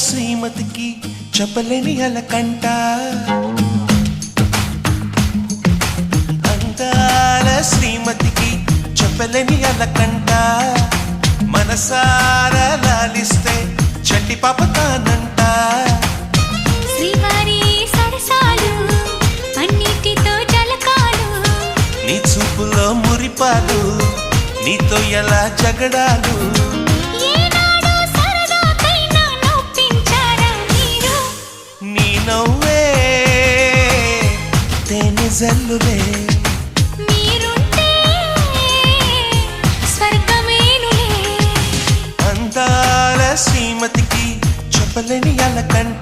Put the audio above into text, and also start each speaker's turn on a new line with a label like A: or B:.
A: శ్రీమతికి చెప్పలేని అలకంట అందాల శ్రీమతికి చెప్పలేని అలకంట మనసారా లాలిస్తే చట్టి పాప తానంట
B: శ్రీవారి సరసాలు అన్నిటితో జలకాలు
A: నీ చూపులో మురిపాలు నీతో ఎలా జగడాలు
B: ఏనాడు సరదాకైనా నవ్వించారా మీరు
A: నీ నవ్వే తేనె జల్లులే
B: మీరుంటే స్వర్గమేనులే
A: అందాల శ్రీమతికి చెప్పలేని అలకంట